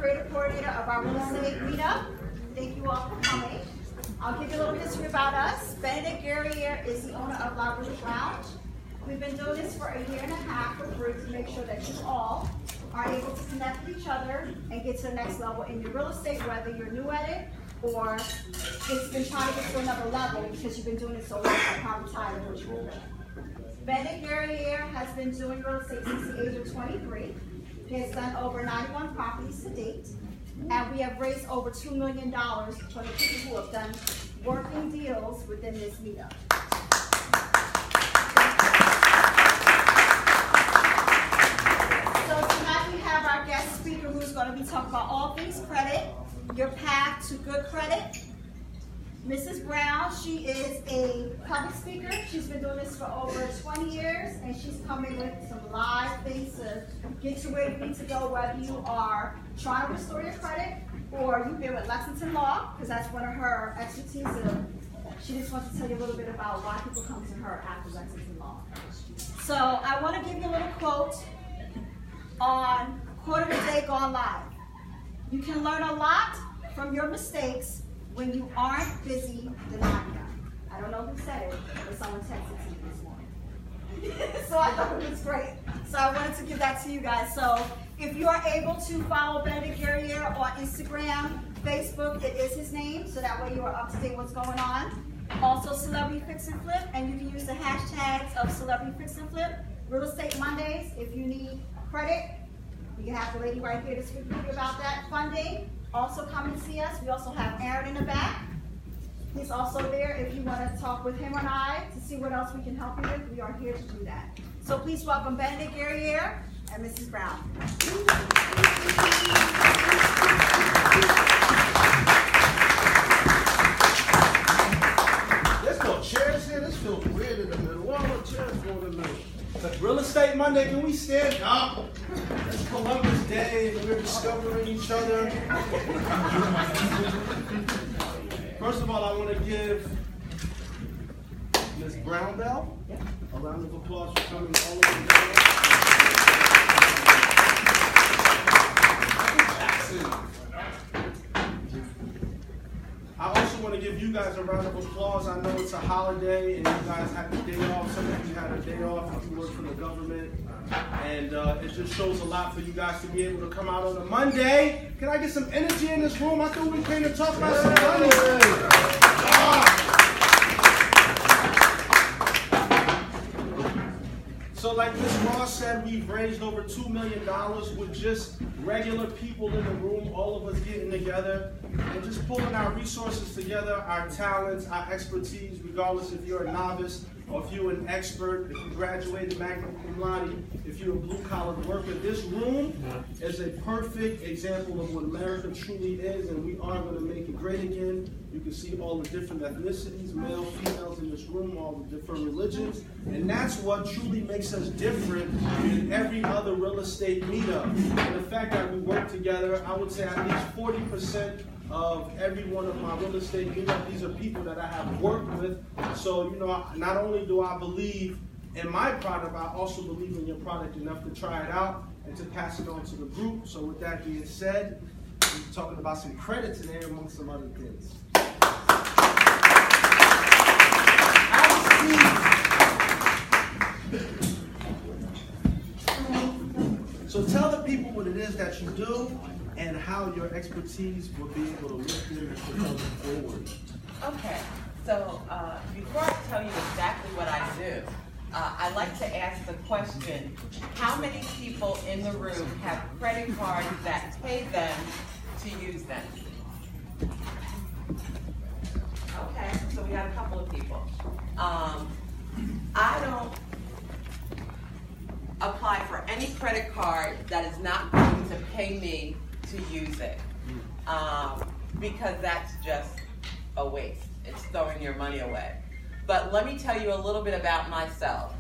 creative coordinator of our real estate meetup. Thank you all for coming. I'll give you a little history about us. Benedict Guerrier is the owner of La Rouge Lounge. We've been doing this for a year and a half for free to make sure that you all are able to connect with each other and get to the next level in your real estate, whether you're new at it or it's been trying to get to another level because you've been doing it so long, you're probably tired of what you're doing. Benedict Guerrier has been doing real estate since the age of 23. He has done over 91 properties to date, and we have raised over $2 million for the people who have done working deals within this meetup. So tonight we have our guest speaker who's going to be talking about all things credit, your path to good credit. Mrs. Brown, she is a public speaker. She's been doing this for over 20 years, and she's coming with some live things to get to where you need to go, whether you are trying to restore your credit or you've been with Lexington Law, because that's one of her expertise. She just wants to tell you a little bit about why people come to her after Lexington Law. So I want to give you a little quote on Quarter of the Day Gone Live. You can learn a lot from your mistakes when you aren't busy denying them. I don't know who said it, but someone texted to me this morning. So I thought it was great. So I wanted to give that to you guys. So if you are able to follow Benedict Guerrier on Instagram, Facebook, it is his name, so that way you are up to date what's going on. Also Celebrity Fix and Flip, and you can use the hashtags of Celebrity Fix and Flip, Real Estate Mondays, if you need credit. You have the lady right here to speak to you about that. Funding. Also come and see us. We also have Aaron in the back. He's also there if you want to talk with him or I to see what else we can help you with. We are here to do that. So please welcome Benedict Guerrier and Mrs. Brown. There's no chairs here. This feels weird in the middle. Why are no chairs going in the middle? Real Estate Monday, can we stand up? It's Columbus Day and we're discovering each other. First of all, I want to give Ms. Brownbell a round of applause for coming all over the world. I also want to give you guys a round of applause. I know it's a holiday and you guys have a day off. Some of you had a day off if you work for the government. And it just shows a lot for you guys to be able to come out on a Monday. Can I get some energy in this room? I thought we came to talk about some money. So like Ms. Ross said, we've raised over $2 million with just regular people in the room, all of us getting together and just pulling our resources together, our talents, our expertise, regardless if you're a novice or if you're an expert, if you graduated magna cum laude, if you're a blue-collar worker. This room is a perfect example of what America truly is, and we are going to make it great again. You can see all the different ethnicities, male, females in this room, all the different religions, and that's what truly makes us different than every other real estate meetup. And the fact that we work together, I would say at least 40% of every one of my real estate meetups, these are people that I have worked with. So, you know, not only do I believe in my product, I also believe in your product enough to try it out and to pass it on to the group. So with that being said, we're talking about some credit today among some other things. So tell the people what it is that you do and how your expertise will be able to lift them and propel them forward. Okay, so before I tell you exactly what I do, I'd like to ask the question, how many people in the room have credit cards that pay them to use them? Okay, so we got a couple of people. I don't apply for any credit card that is not going to pay me to use it, because that's just a waste. It's throwing your money away. But let me tell you a little bit about myself.